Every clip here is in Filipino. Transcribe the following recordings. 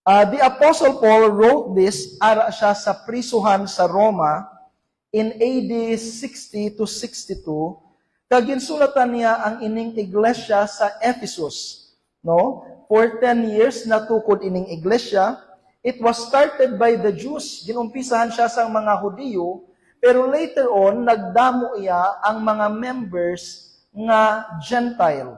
The Apostle Paul wrote this ara siya sa prisuhan sa Roma in AD 60 to 62. Kag ginsulatan niya ang ining iglesia sa Ephesus. No? For 10 years natukod ining iglesia. It was started by the Jews. Ginumpisahan siya sa mga Hudiyo, pero later on nagdamo iya ang mga members nga Gentile.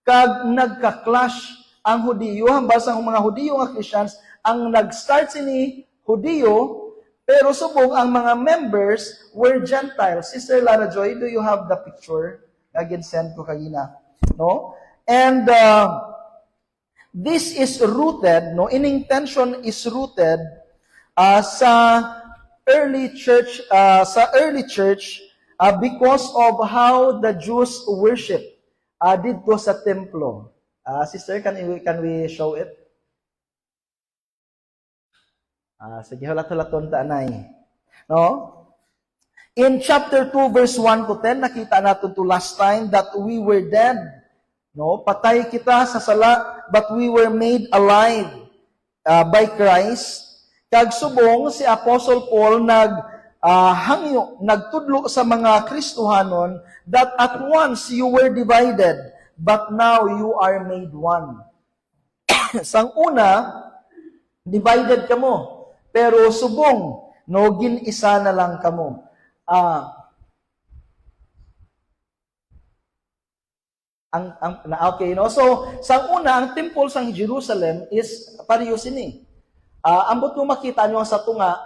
Kag nagka-clash ang Hudiyo, hambal sa mga Hudiyo nga Christians, ang nag-start sini Hudiyo, pero subong ang mga members were Gentiles. Sister Lara Joy, do you have the picture? Again, send ko kagina. No? And this is rooted, no? Ining tension is rooted sa early church, because of how the Jews worship dito sa templo. Sister, can we show it? Sige, hulat-hulaton ta anay. No? In chapter 2, verse 1 to 10, nakita natin to last time that we were dead. No? Patay kita sa sala, but we were made alive by Christ. Kag subong si Apostle Paul nagtudlo sa mga Kristohanon that at once you were divided, but now you are made one. Sang una, divided kamo, pero subong, no, gin-isa na lang kamo. Okay, no? So, sang una, ang temple sang Jerusalem is pareho sini. Ambot mo makita nyo sa tunga,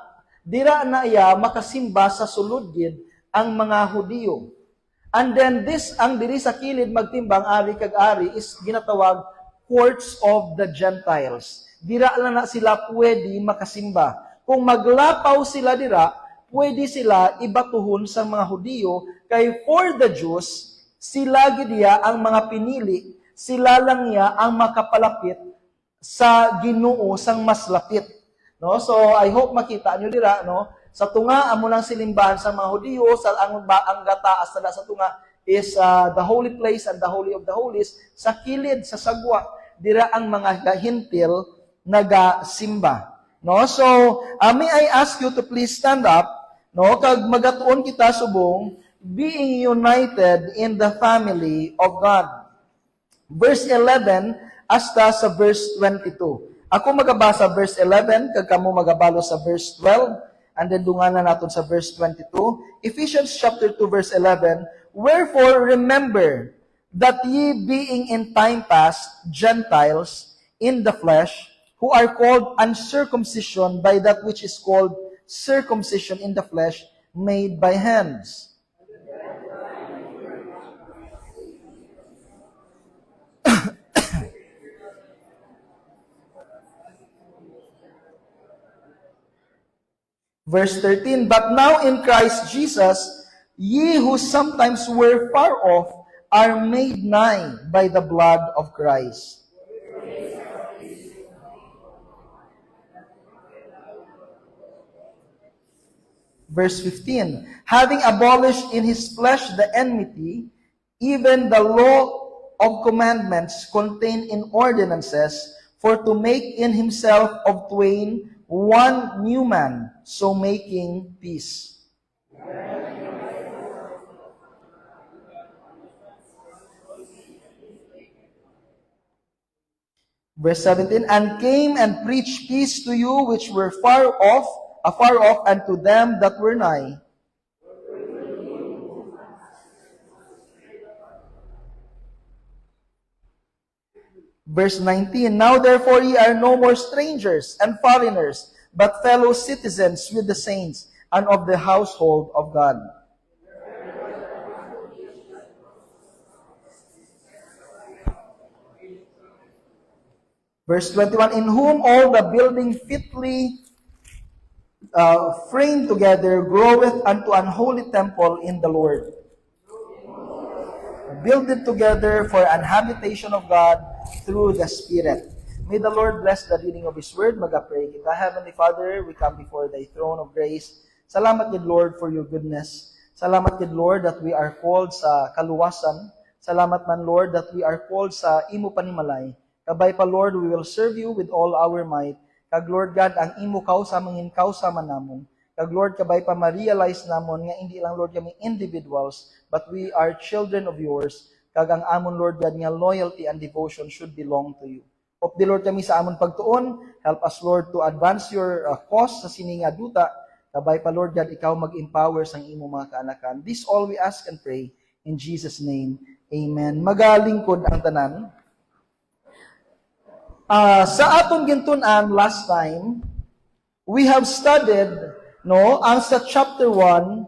dira na iya makasimba sa sulod gid ang mga Hudiyo. And then this, ang diri sa kilid magtimbang ari kag ari is ginatawag courts of the Gentiles. Dira lang na sila pwede makasimba. Kung maglapaw sila dira, pwede sila ibatuhon sa mga Hudiyo, kay for the Jews, sila gidiya ang mga pinili, sila lang niya ang makapalapit sa Ginoo sang mas lapit. No? So I hope makita nyo dira, no? Sa tunga amo lang silimbahan sa mga Hudiyo, sa ang gataas na sa tunga is the holy place and the holy of the holies. Sa kilid, sa sagwa, dira ang mga hintil nagasimba. No? So may I ask you to please stand up, no? Kag magatuon kita subong being united in the family of God. Verse 11 hasta sa verse 22. Ako magabasa verse 11, kag kamo magabalo sa verse 12. And then dunganan natin sa verse 22. Ephesians chapter 2 verse 11. Wherefore remember that ye being in time past Gentiles in the flesh, who are called uncircumcision by that which is called circumcision in the flesh, made by hands. Verse 13, but now in Christ Jesus, ye who sometimes were far off are made nigh by the blood of Christ. Verse 15, having abolished in his flesh the enmity, even the law of commandments contained in ordinances, for to make in himself of twain one new man, so making peace. Verse 17, and came and preached peace to you which were afar off, and to them that were nigh. Verse 19, now therefore ye are no more strangers and foreigners, but fellow citizens with the saints and of the household of God. Verse 21, in whom all the building fitly framed together groweth unto an holy temple in the Lord, builded together for an habitation of God through the Spirit. May the Lord bless the reading of His Word. Mag-pray kita. Heavenly Father, we come before Thy throne of grace. Salamat, good Lord, for Your goodness. Salamat, good Lord, that we are called sa kaluwasan. Salamat man, Lord, that we are called sa imo panimalay. Kabay pa, Lord, we will serve You with all our might. Kag Lord God, ang imo kausa mangin kausa man namon. Kag Lord, kabay pa ma-realize namon nga hindi lang Lord kami individuals, but we are children of yours. Kag ang amon Lord God nga loyalty and devotion should belong to you. Of the Lord kami sa amon pagtuon, help us Lord to advance your cause sa sininga duta. Kabay pa Lord God, ikaw mag-empower sa imo mga kaanakan. This all we ask and pray in Jesus' name. Amen. Magalingkod ang tanan. Sa atong gintunan last time, we have studied ang sa chapter 1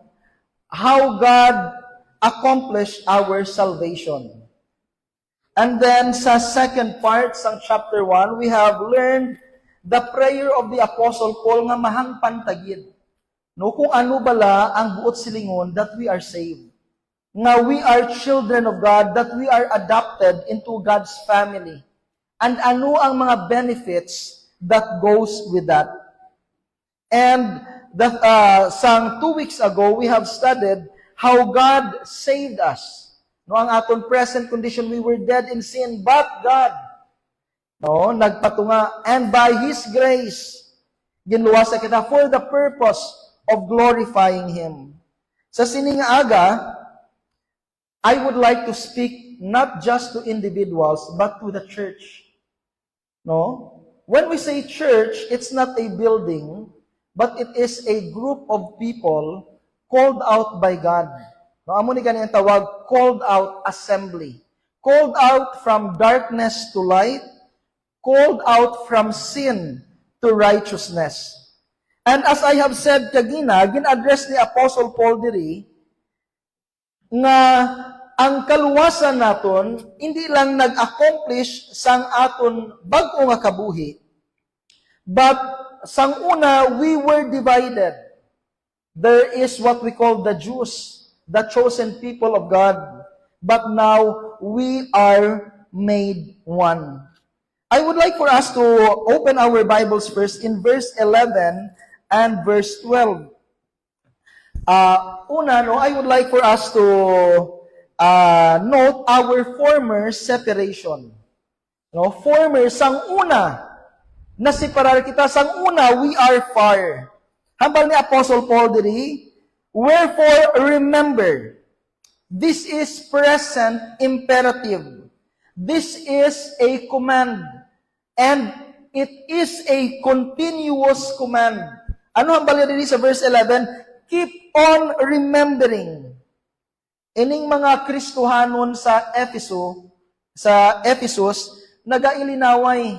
how God accomplished our salvation. And then sa second part sa chapter 1, we have learned the prayer of the Apostle Paul nga mahangpan tagid. Kung ano bala ang buot silingon that we are saved. Nga we are children of God, that we are adopted into God's family. And ano ang mga benefits that goes with that. And sang 2 weeks ago, we have studied how God saved us. Ang aton present condition, we were dead in sin, but God, nagpatunga, and by His grace, ginluwasa kita for the purpose of glorifying Him. Sa sining aga, I would like to speak not just to individuals, but to the church. When we say church, it's not a building, but it is a group of people called out by God. Amo ni ganyan tawag, called out assembly. Called out from darkness to light, called out from sin to righteousness. And as I have said kagina, gin-address ni Apostle Paul diri nga ang kaluwasan naton hindi lang nag-accomplish sang aton bag-o nga kabuhi, but sang una we were divided. There is what we call the Jews, the chosen people of God, but now we are made one. I would like for us to open our Bibles first in verse 11 and verse 12. I would like for us to note our former separation. Former, sang una, nasiparar kita, sang una, we are far. Hambal ni Apostle Paul diri, wherefore remember, this is present imperative. This is a command, and it is a continuous command. Ano ang balya diri sa verse 11? Keep on remembering. Ining mga Kristohanon sa Ephesus, nagailinaway.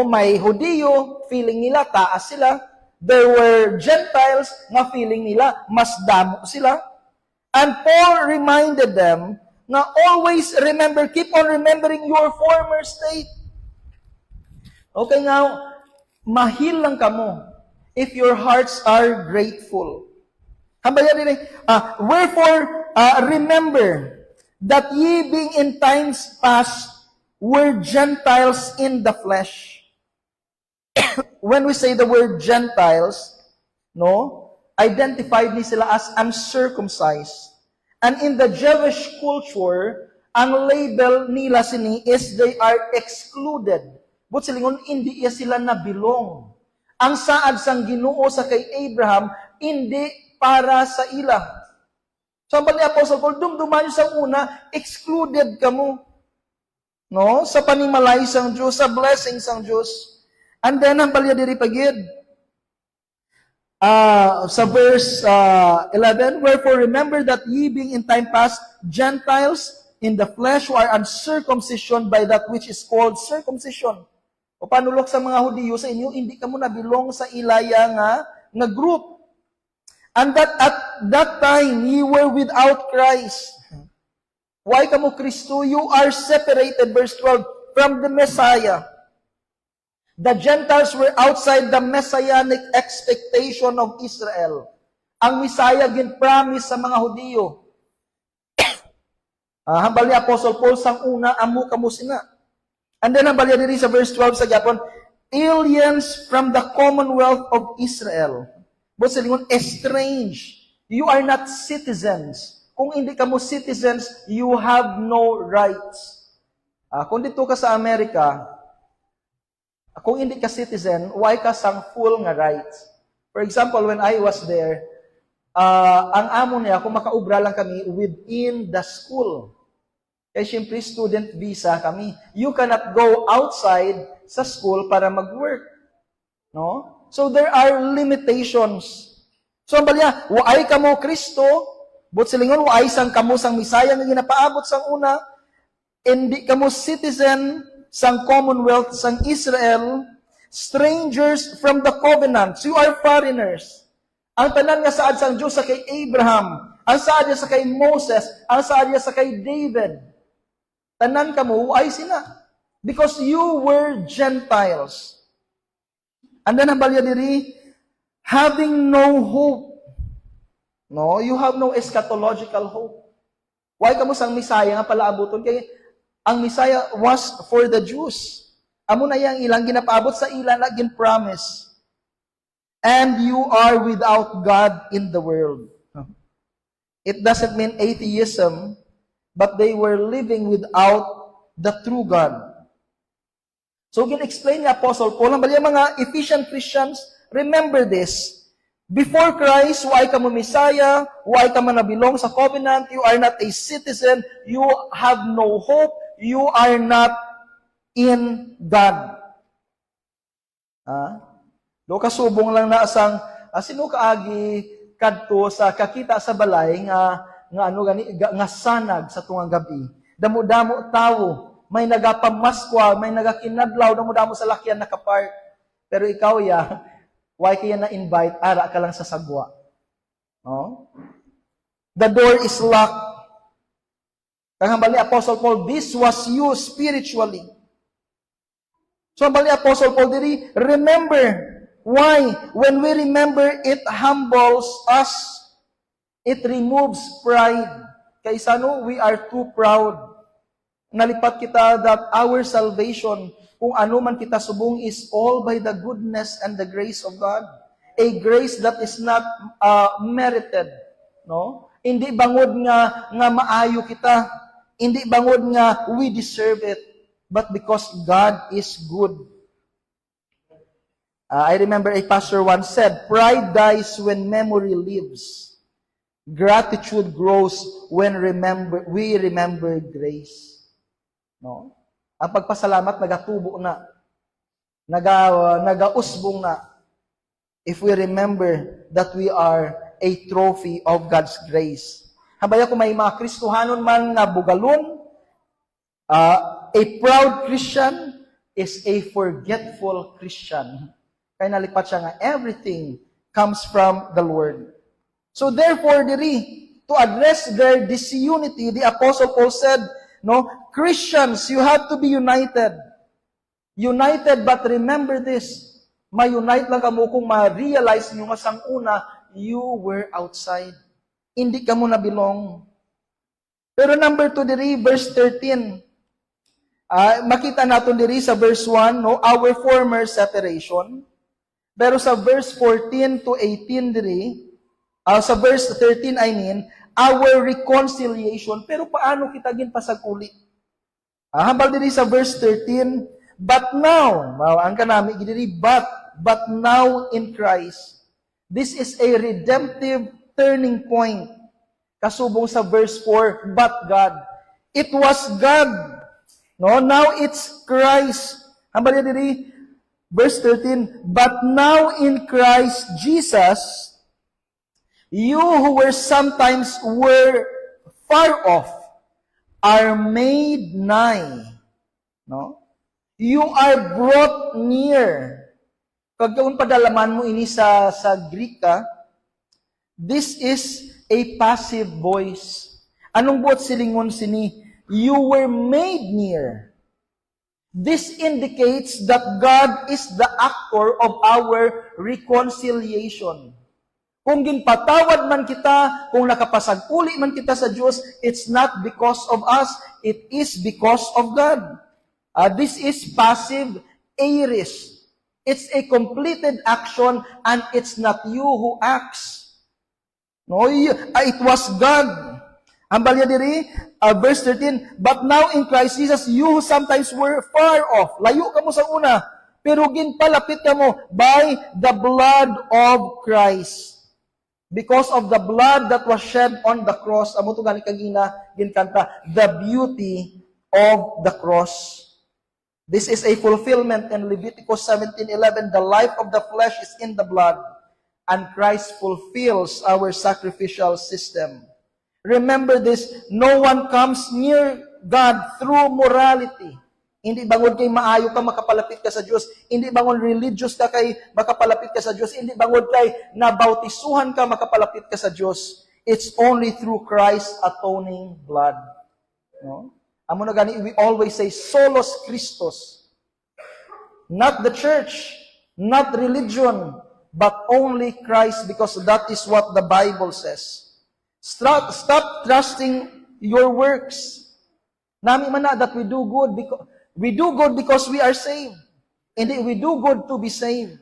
May Hudiyo, feeling nila taas sila. There were Gentiles na feeling nila mas damo sila. And Paul reminded them na always remember, keep on remembering your former state. Okay nga, mahil lang kamo if your hearts are grateful. Hambayan din wherefore, remember that ye being in times past were Gentiles in the flesh. When we say the word Gentiles, identified ni sila as uncircumcised. And in the Jewish culture, ang label nila sini is they are excluded. But silingon, hindi sila nabilong. Ang saad sang Ginoo sa kay Abraham, hindi para sa ila. So, ni Apostle Paul, dumduman sa una, excluded ka mo. Sa panimalay sang Diyos, sa blessing sang Diyos. And then, ang balya diri pagid. Sa verse 11, wherefore remember that ye being in time past Gentiles in the flesh who are uncircumcision by that which is called circumcision. O panulok sa mga Hudiyo sa inyo, hindi ka mo nabilong sa ilaya nga group. And that at that time ye were without Christ. Why ka mo Kristo? You are separated, verse 12, from the Messiah. The Gentiles were outside the messianic expectation of Israel. Ang Messiah gin-promise sa mga Hudiyo. Hambal ni Apostle Paul sang una, amu kamo sina. And then hambal niya diri sa verse 12 sa Japon, aliens from the commonwealth of Israel. But sa lingon, estranged. You are not citizens. Kung hindi ka mo citizens, you have no rights. Kung dito ka sa Amerika, kung hindi ka citizen, why ka sang full nga rights. For example, when I was there, ang amo niya, kung makaubra lang kami within the school. Kaya syempre, student visa kami. You cannot go outside sa school para mag-work. No? So there are limitations. So ang balya, waay ka mo Kristo, but silingon, waay sang kamo sang Misaya nga ginapaabot sang una, hindi kamo citizen sang Commonwealth sang Israel, strangers from the covenants. You are foreigners. Ang tanan nga saad sang Diyos sa kay Abraham, ang saad niya sa kay Moses, ang saad niya sa kay David. Tanan kamo ay sina. Because you were Gentiles. And then ang balya diri, having no hope. No, you have no eschatological hope. Why kamo sang Misaya nga palaabuton kay ang Messiah was for the Jews. Amo na yang ilang ginapaabot sa ilan na gin-promise. And you are without God in the world. It doesn't mean atheism, but they were living without the true God. So, gin-explain ni Apostle Paul, ang mga Ephesian Christians, remember this. Before Christ, why ka mo Messiah, why ka man nabilong sa covenant, you are not a citizen, you have no hope, you are not in God. Do kasubong lang na asang sino kaagi kadto sa kakita sa balay nga ano gani nga sanag sa tungang gabi. Damo-damo tawo, may nagapamaskwa, may nagakinadlaw, damo-damo sa lakyan nakapark. Pero ikaw why kaya na invite ara ka lang sa sagwa? No? The door is locked. Kang ni Apostle Paul, this was you spiritually. So, ang ni Apostle Paul diri, remember. Why? When we remember, it humbles us. It removes pride. Kaysa we are too proud. Nalipat kita that our salvation, kung ano man kita subong, is all by the goodness and the grace of God. A grace that is not merited. No? Hindi bangod nga maayo kita. Hindi bangod nga we deserve it, but because God is good. I remember a pastor once said, pride dies when memory lives. Gratitude grows when we remember grace. No? Ang pagpasalamat nagatubo na. Nagausbong na. If we remember that we are a trophy of God's grace. Habaya kung may mga Kristohanon man na bugalon, a proud Christian is a forgetful Christian. Kaya nalipat siya nga, everything comes from the Lord. So therefore, to address their disunity, the Apostle Paul said, no, Christians, you have to be united. United, but remember this, ma-unite lang kamo kung ma-realize nyo nga sang una, you were outside. Hindi ka mo nabilong. Pero number 2 diri, verse 13. Makita natin diri sa verse 1, no, our former separation. Pero sa verse 14 to 18 diri, sa verse 13, our reconciliation. Pero paano kita ginpasag-uli? Hambal diri sa verse 13, but now, ang kanami diri, but now in Christ. This is a redemptive turning point. Kasubong sa verse 4, but God. It was God. No, now it's Christ. Hambal diri, verse 13, but now in Christ Jesus, you who were sometimes far off are made nigh. No? You are brought near. Kag kung padalaman mo ini sa Greek this is a passive voice. Anong buot silingon sini? You were made near. This indicates that God is the actor of our reconciliation. Kung ginpatawad man kita, kung nakapasag-uli man kita sa Diyos, it's not because of us, it is because of God. This is passive aorist. It's a completed action and it's not you who acts. No, it was God. Hambal niya diri, verse 13, but now in Christ Jesus, you who sometimes were far off. Layo ka mo sa una. Pero ginpalapit ka mo by the blood of Christ. Because of the blood that was shed on the cross, amo to gani kagina ginkanta, the beauty of the cross. This is a fulfillment in Leviticus 17:11. The life of the flesh is in the blood, and Christ fulfills our sacrificial system. Remember this, no one comes near God through morality. Hindi bangon kay maayo ka makapalapit ka sa Diyos. Hindi bangon religious ka kay makapalapit ka sa Diyos. Hindi bangon kay nabautisuhan ka makapalapit ka sa Diyos. It's only through Christ's atoning blood. No? Amo na gani, we always say, solos Christos. Not the church, not religion, but only Christ, because that is what the Bible says. Stop trusting your works. Nami man na that we do good because we are saved. Hindi we do good to be saved.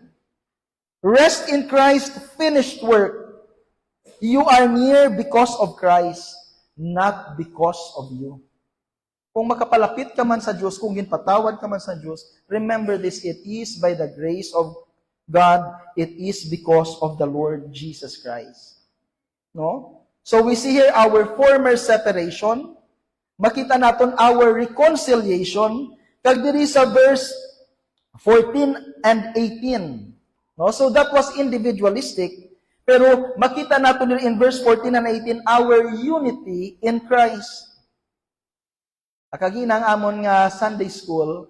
Rest in Christ's finished work. You are near because of Christ, not because of you. Kung makapalapit ka man sa Diyos, kung ginpatawad ka man sa Diyos, remember this, it is by the grace of God, it is because of the Lord Jesus Christ. No? So we see here our former separation, makita naton our reconciliation, kag diri sa verse 14 and 18. No? So that was individualistic, pero makita naton diri in verse 14 and 18 our unity in Christ. Akaginang amon nga Sunday school,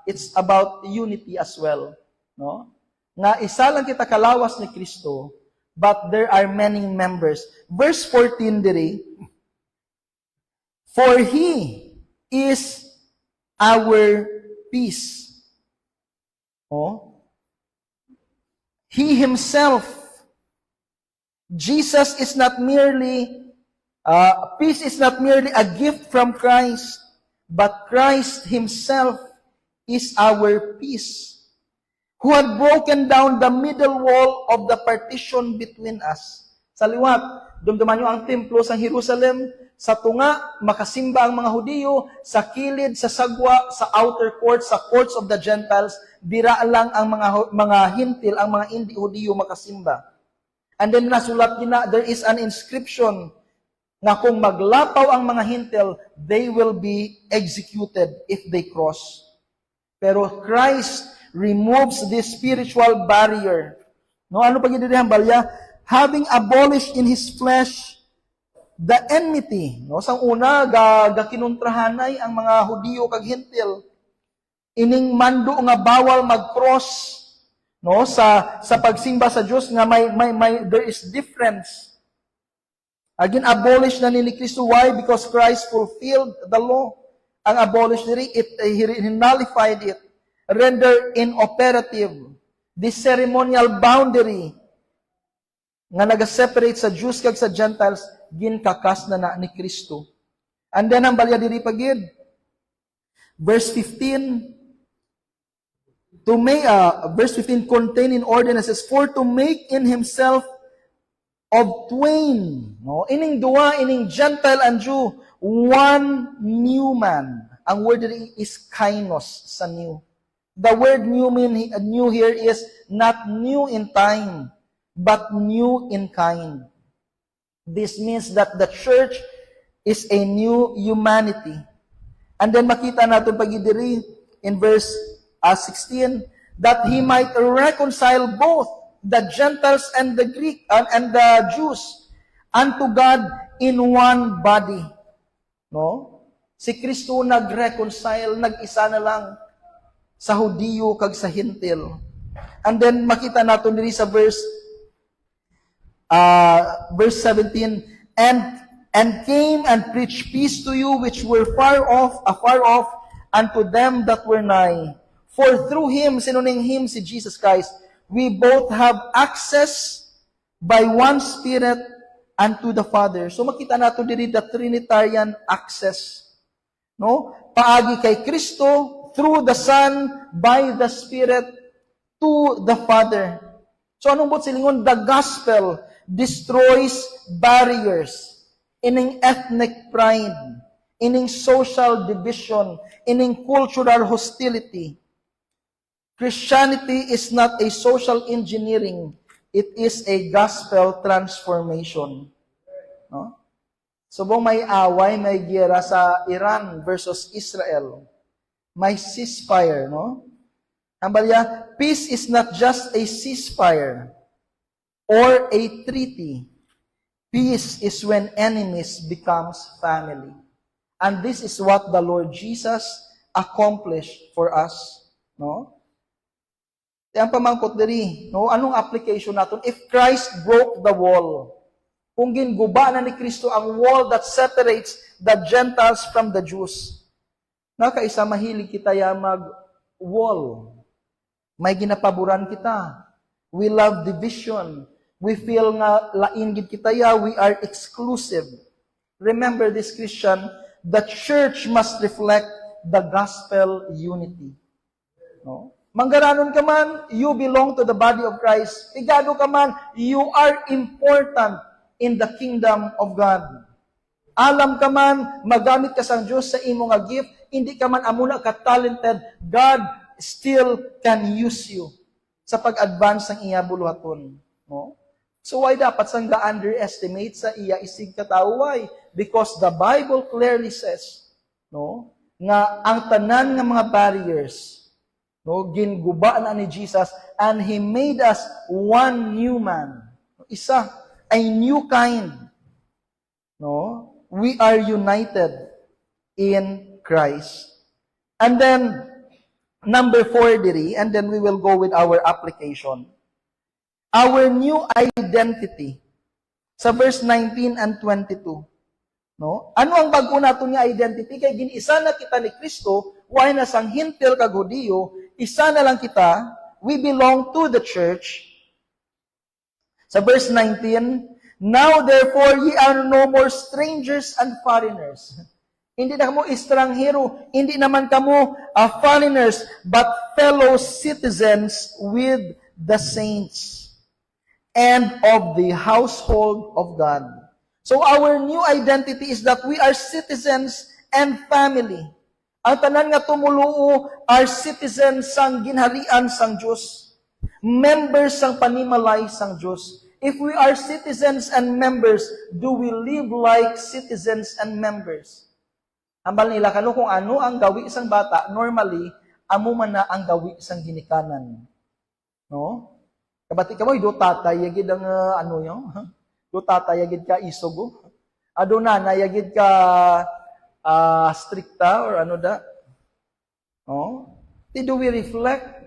it's about unity as well, no? Nga isa lang kita kalawas ni Kristo, but there are many members. Verse 14 diri, for He is our peace. Oh? He Himself, Jesus is not merely, peace is not merely a gift from Christ, but Christ Himself is our peace, who had broken down the middle wall of the partition between us. Sa liwat, dumduman nyo ang templo sa Jerusalem, sa tunga, makasimba ang mga Hudiyo, sa kilid, sa sagwa, sa outer courts, sa courts of the Gentiles, dira lang ang mga hintil, ang mga hindi Hudiyo makasimba. And then nasulat na, there is an inscription na kung maglapaw ang mga hintil, they will be executed if they cross. Pero Christ removes this spiritual barrier. No, ano pag idirihan balya? Having abolished in His flesh the enmity. No, sang una gakinuntrahanay ang mga Hudiyo kag Hintil. Ining mando nga bawal mag-cross, no, sa pagsimba sa Dios nga may there is difference. Again, abolish na ni Kristo. Why? Because Christ fulfilled the law. Ang abolish diri, He nullified it. Render inoperative. This ceremonial boundary nga nag-separate sa Jews kag sa Gentiles, ginkakas na ni Kristo. And then, ang balya diri pagid. Verse 15, verse 15 contain in ordinances, for to make in Himself of twain, no? Ining duwa, ining Gentile and Jew, one new man. Ang word diri is kainos sa new. The word new here is not new in time, but new in kind. This means that the church is a new humanity. And then makita natin pagidiri in verse 16, that He might reconcile both the Gentiles and the Greek and the Jews unto God in one body. No? Si Kristo nag-reconcile, nag-isa na lang sa Hudiyo kag sa Hintil. And then makita natin diri sa verse 17, and came and preached peace to you which were afar off, unto them that were nigh. For through Him, sinuning Him si Jesus Christ, we both have access by one Spirit unto the Father. So makita natin diri the Trinitarian access. No? Paagi kay Kristo, through the Son, by the Spirit, to the Father. So anong bot silingon? The gospel destroys barriers, ining ethnic pride, ining social division, ining cultural hostility. Christianity is not a social engineering. It is a gospel transformation. No? Subong may away, may giyera sa Iran versus Israel. May ceasefire, no? Ang balya, peace is not just a ceasefire or a treaty. Peace is when enemies becomes family. And this is what the Lord Jesus accomplished for us, no? Ang pamangkot diri, no? Anong application naton? If Christ broke the wall, kung ginguba na ni Kristo ang wall that separates the Gentiles from the Jews, nakaisa mahilig kita ya mag-wall. May ginapaboran kita. We love division. We feel nga lain gid kita ya, we are exclusive. Remember this, Christian, the church must reflect the gospel unity. No? Manggaranon ka man, you belong to the body of Christ. Igado ka man, you are important in the kingdom of God. Alam ka man, magamit ka sa Diyos sa imo nga gift, hindi ka man amuna ka-talented, God still can use you sa pag-advance ng iya buluhaton. No? So why dapat sang ga-underestimate sa iya isig katao? Why? Because the Bible clearly says, no, nga ang tanan nga mga barriers, no, ginguba na ni Jesus, and He made us one new man. Isa, a new kind. No? We are united in Christ. And then, number 4 diri, and then we will go with our application. Our new identity. Sa verse 19 and 22. No? Ano ang bago nato nga identity? Kay ginisa na kita ni Kristo, why na sang hintil kag Hudiyo, isa na lang kita, we belong to the church. Sa verse 19, now therefore ye are no more strangers and foreigners. Hindi na kamo estranghero, hindi naman kamo foreigners, but fellow citizens with the saints and of the household of God. So our new identity is that we are citizens and family. Ang tanan nga tumuluo are citizens sang ginharian sang Diyos. Members sang panimalay sang Diyos. If we are citizens and members, do we live like citizens and members? Ambal nila kano kung ano ang gawi isang bata, normally, amo man na ang gawi isang ginikanan. No? Kabati ka mo, do tatay, yagid ang ano yun? Do tatay, yagid ka isogo? Ado na, yagid ka stricta or ano da? No? Do we reflect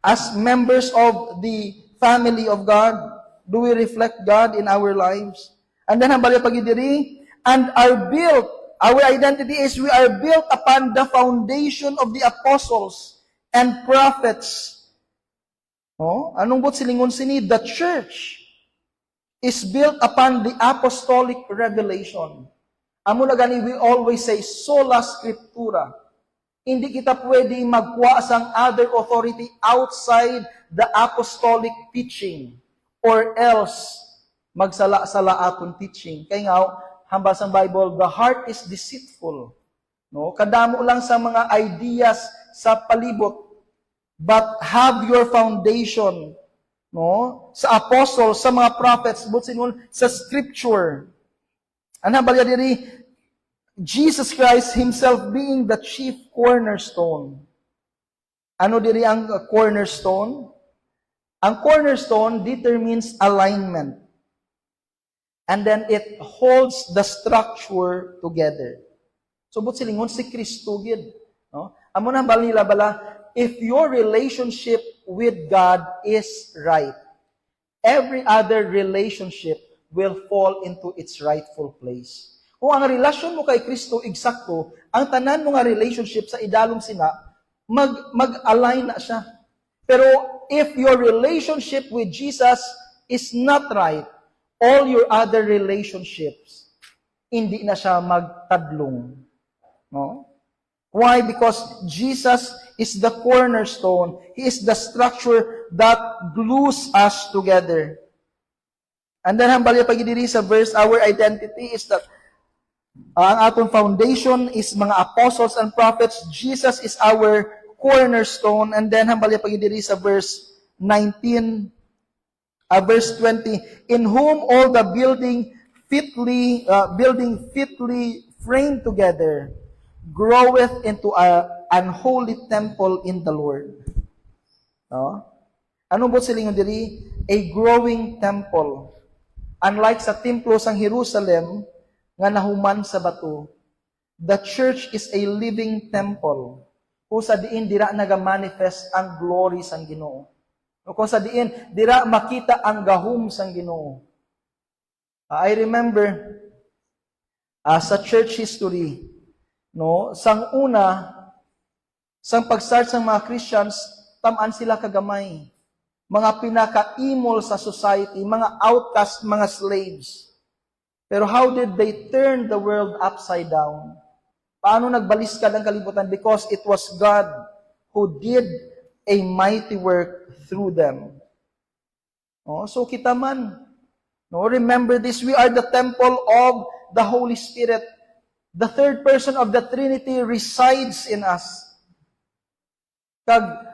as members of the family of God? Do we reflect God in our lives? And then, hambali pagidiri, and are built, our identity is we are built upon the foundation of the apostles and prophets. Oh, anong but silingon sini? The church is built upon the apostolic revelation. Amo na gani, we always say, sola scriptura. Hindi kita pwede magkuha sang other authority outside the apostolic teaching or else magsala-sala aton teaching. Kaya nga, hambal sa Bible, the heart is deceitful. No? Kadamo lang sa mga ideas sa palibot. But have your foundation, no, sa apostles, sa mga prophets, sa scripture. Ano ba diri? Jesus Christ Himself being the chief cornerstone. Ano diri ang cornerstone? Ang cornerstone determines alignment. And then it holds the structure together. So, but silingon si Kristo gid. No? Amo na nila bala, if your relationship with God is right, every other relationship will fall into its rightful place. Kung ang relasyon mo kay Kristo eksakto, ang tanan mo nga relationship sa idalom sina, mag-align na siya. Pero if your relationship with Jesus is not right, all your other relationships, hindi na siya magtadlong. No? Why? Because Jesus is the cornerstone. He is the structure that glues us together. And then, hambali pagidiri sa verse, our identity is that ang atong foundation is mga apostles and prophets. Jesus is our cornerstone. And then hambalya pag diri sa verse 19, verse 20, in whom all the building fitly framed together groweth into an holy temple in the Lord. No? Ano ba silingon diri? A growing temple. Unlike sa templo sang Jerusalem nga nahuman sa bato, the church is a living temple. Kung sa diin dira naga-manifest ang glory sang Ginoo. O kung sa diin dira makita ang gahom sang Ginoo. I remember sa church history, no, sang pag-start sang mga Christians, tamaan sila kagamay. Mga pinaka-imol sa society, mga outcast, mga slaves. Pero how did they turn the world upside down? Paano nagbaliskad ang kalibutan? Because it was God who did a mighty work through them. Oh, so kita man, no, remember this, we are the temple of the Holy Spirit. The third person of the Trinity resides in us. Kag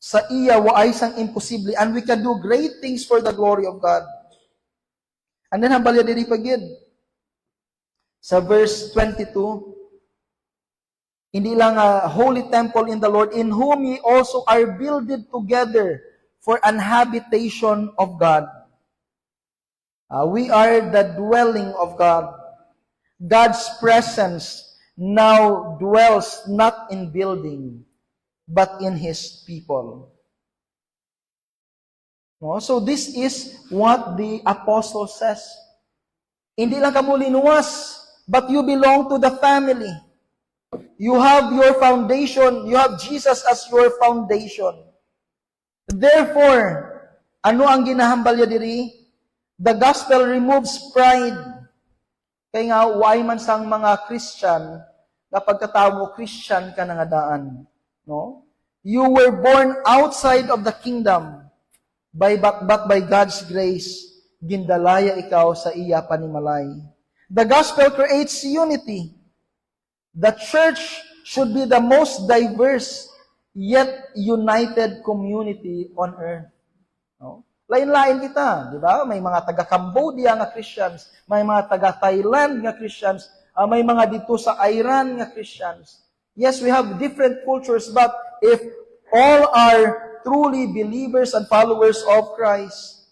sa iya waay sang imposible, and we can do great things for the glory of God. And then hambalya diri pagid sa verse 22, hindi lang holy temple in the Lord, in whom ye also are builded together for an habitation of God. We are the dwelling of God. God's presence now dwells not in building, but in His people. No? So this is what the apostle says. Hindi lang kamo linuwas, but you belong to the family. You have your foundation. You have Jesus as your foundation. Therefore, ano ang ginahambalya diri? The gospel removes pride. Kaya nga, why man sang mga Christian, kapag katawo mo, Christian ka na nga daan. No? You were born outside of the kingdom, but by God's grace, gindalaya ikaw sa iya panimalay. The gospel creates unity. The church should be the most diverse, yet united community on earth. No? Lain-lain kita, di ba? May mga taga-Cambodia nga Christians, may mga taga-Thailand nga Christians, may mga dito sa Iran nga Christians. Yes, we have different cultures, but if all are truly believers and followers of Christ,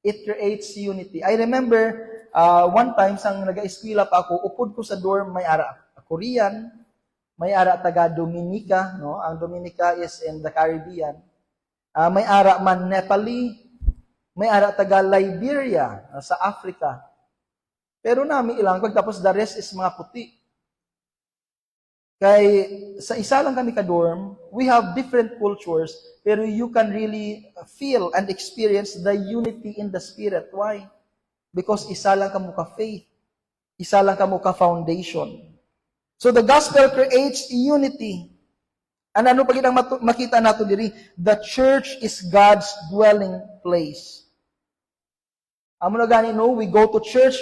it creates unity. I remember, one time, sang nag-eskwela pa ako, upod ko sa dorm, may ara Korean, may ara taga-Dominica, no? Ang Dominica is in the Caribbean. May ara man Nepali, may ara taga-Liberia, sa Africa. Pero nami ilang, pagtapos the rest is mga puti. Kay sa isa lang kami ka-dorm, we have different cultures, pero you can really feel and experience the unity in the Spirit. Why? Because isa lang kamo ka-faith. Isa lang kamo ka-foundation. So the gospel creates unity. And ano pag itang makita nato diri? The church is God's dwelling place. Amo na gani, no? We go to church.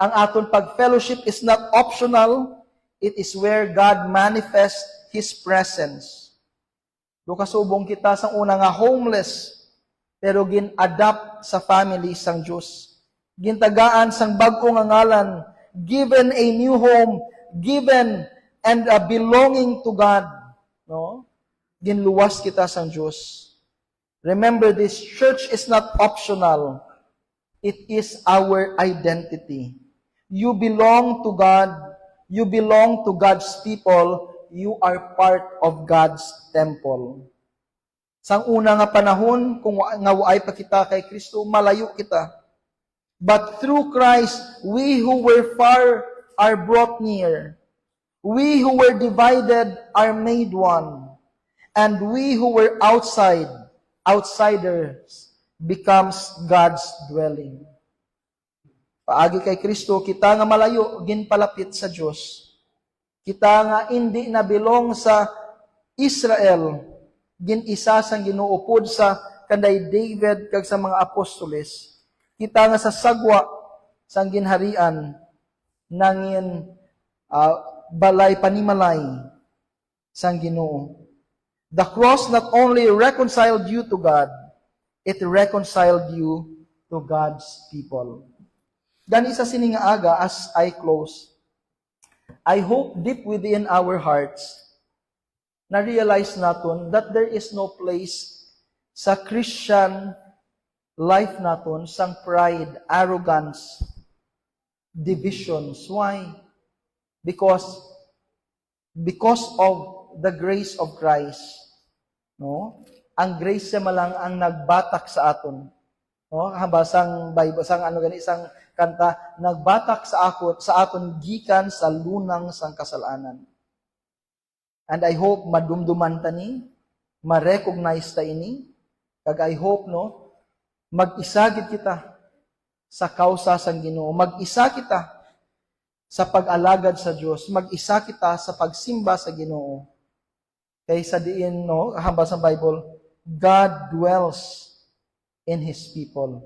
Ang aton pag-fellowship is not optional. It is where God manifests His presence. Do kasubong kita sang una nga homeless, pero gin-adapt sa family sang Diyos. Gintagaan sang bag-o nga ngalan, given a new home, given and belonging to God. No? Ginluwas kita sang Diyos. Remember, this church is not optional. It is our identity. You belong to God. You belong to God's people. You are part of God's temple. Sang una nga panahon, kung nga waay pa kita kay Kristo, malayo kita. But through Christ, we who were far are brought near. We who were divided are made one. And we who were outsiders, becomes God's dwelling. Paagi kay Kristo, kita nga malayo, ginpalapit sa Diyos. Kita nga hindi na belong sa Israel, ginisa sang ginuupod sa kanday David kag sa mga apostoles. Kita nga sa sagwa sang ginharian nangin balay panimalay. sang Ginoo. The cross not only reconciled you to God, it reconciled you to God's people. Gani sa sining nga aga, as I close, I hope deep within our hearts, na-realize naton that there is no place sa Christian life naton sang pride, arrogance, divisions. Why? Because of the grace of Christ. No? Ang grace siya malang ang nagbatak sa aton. No? Habasang Bible, sang isang kanta, nagbatak sa aton gikan sa lunang sang kasalanan. And I hope madumduman ta ni, ma-recognize ta ini, kag I hope no, mag-isagid kita sa kausa sang Ginoo, mag-isa kita sa pag-alagad sa Dios, mag-isa kita sa pagsimba sa Ginoo. Kaysa diin no, hamba sa Bible, God dwells in His people.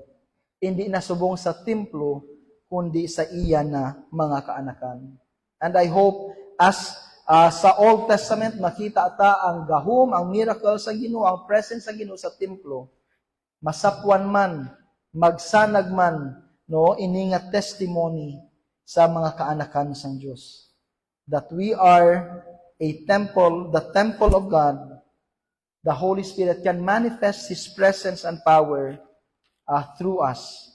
Hindi na subong sa templo, kundi sa iya na mga kaanakan. And I hope as sa Old Testament, makita ta ang gahom, ang miracle sa Ginoo, ang presence sa Ginoo sa templo. Masapwan man, magsanag man, no, ininga testimony sa mga kaanakan sang Dios. That we are a temple, the temple of God. The Holy Spirit can manifest His presence and power through us.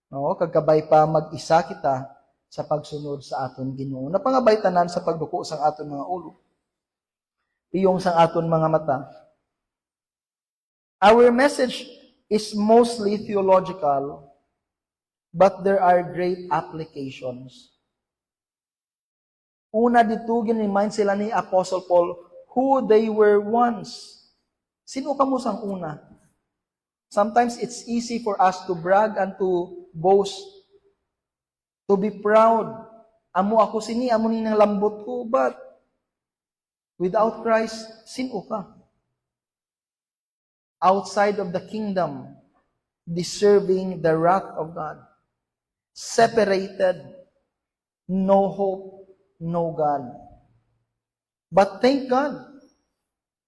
No, kagkabay pa mag-isa kita sa pagsunod sa aton Ginoo. Napangabay tanan sa pagduko sang aton mga ulo. Iyong sang aton mga mata. Our message is mostly theological, but there are great applications. Una dito, gin-remind sila ni Apostle Paul who they were once. Sino ka mo sang una? Sometimes it's easy for us to brag and to boast, to be proud. Amo ako sini, amo ni nang lambot ko, but without Christ, sino ka? Outside of the kingdom, deserving the wrath of God. Separated, no hope, no God. But thank God,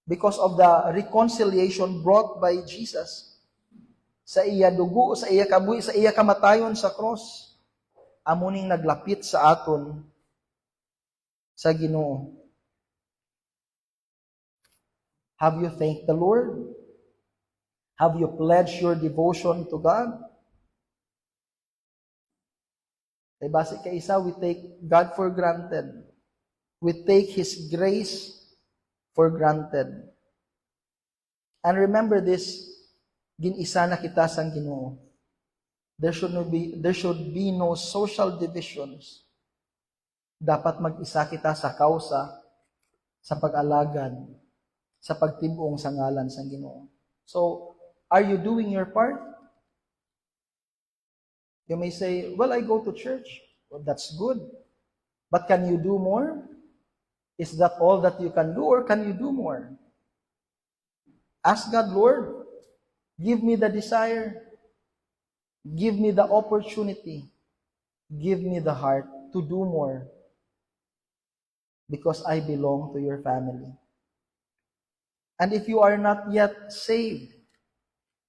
because of the reconciliation brought by Jesus, sa iya dugo, sa iya kabuhi, sa iya kamatayon sa cross, amuning naglapit sa aton sa Ginoo. Have you thanked the Lord? Have you pledged your devotion to God? Kay base kay isa, we take God for granted. We take His grace for granted. And remember this, gin-isa na kita sang Ginoo. There should be no social divisions. Dapat mag-isa kita sa kausa, sa pag-alagad, sa pagtibong sa ngalan sang Ginoo. So, are you doing your part? You may say, well, I go to church. Well, that's good. But can you do more? Is that all that you can do, or can you do more? Ask God, Lord, give me the desire. Give me the opportunity. Give me the heart to do more. Because I belong to your family. And if you are not yet saved,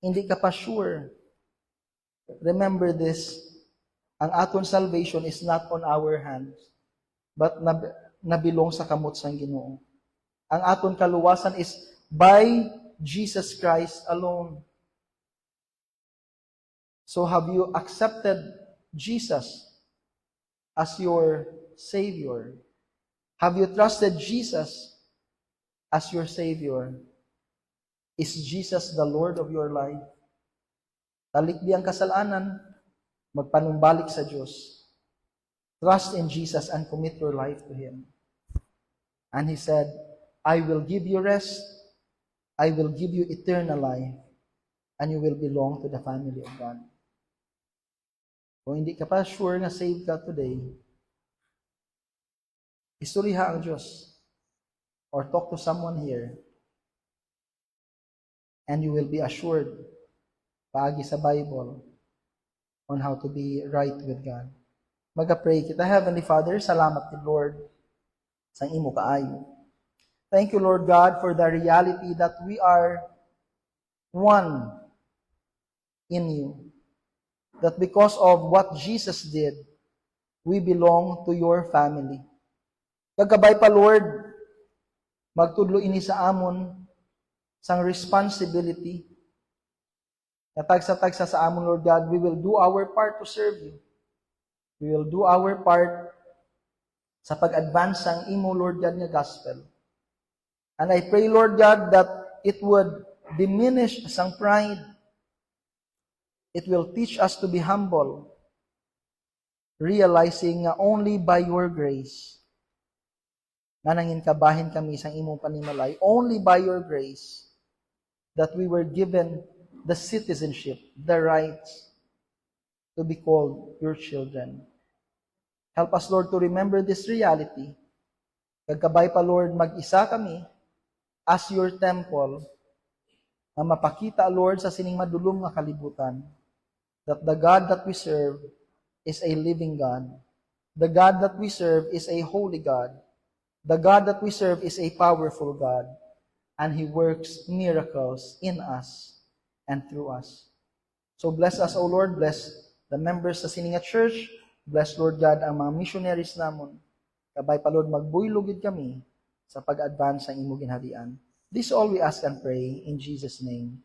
hindi ka pa sure, remember this, ang aton salvation is not on our hands, but nabilong sa kamot sang Ginoo. Ang aton kaluwasan is by Jesus Christ alone. So have you accepted Jesus as your Savior? Have you trusted Jesus as your Savior? Is Jesus the Lord of your life? Talikdi ang kasalanan, magpanumbalik sa Diyos. Trust in Jesus and commit your life to Him. And He said, I will give you rest, I will give you eternal life, and you will belong to the family of God. Kung hindi ka pa sure na saved ka today, istorya ang Diyos or talk to someone here, and you will be assured paagi sa Bible on how to be right with God. Mag-pray kita. Heavenly Father, salamat kay Lord sa imo kaayo. Thank you, Lord God, for the reality that we are one in you. That because of what Jesus did, we belong to your family. Kagabay pa, Lord, magtudlo ini sa amon sang responsibility. Natagsa-tagsa sa amon, Lord God, we will do our part to serve you. We will do our part sa pag-advance sang imo, Lord God, nga gospel. And I pray, Lord God, that it would diminish sang pride. It will teach us to be humble, realizing nga only by your grace, nga nangin kabahin kami sang imong panimalay, only by your grace, that we were given the citizenship, the rights to be called your children. Help us, Lord, to remember this reality. Kagkabay pa, Lord, mag-isa kami as your temple, na mapakita, Lord, sa sining madulom nga kalibutan, that the God that we serve is a living God. The God that we serve is a holy God. The God that we serve is a powerful God. And He works miracles in us and through us. So bless us, O Lord. Bless the members sa Sininga Church. Bless, Lord God, ang mga missionaries namon. Kabay pa, Lord, magbuylugid kami sa pag-advance ng imong ginharian. This all we ask and pray in Jesus' name.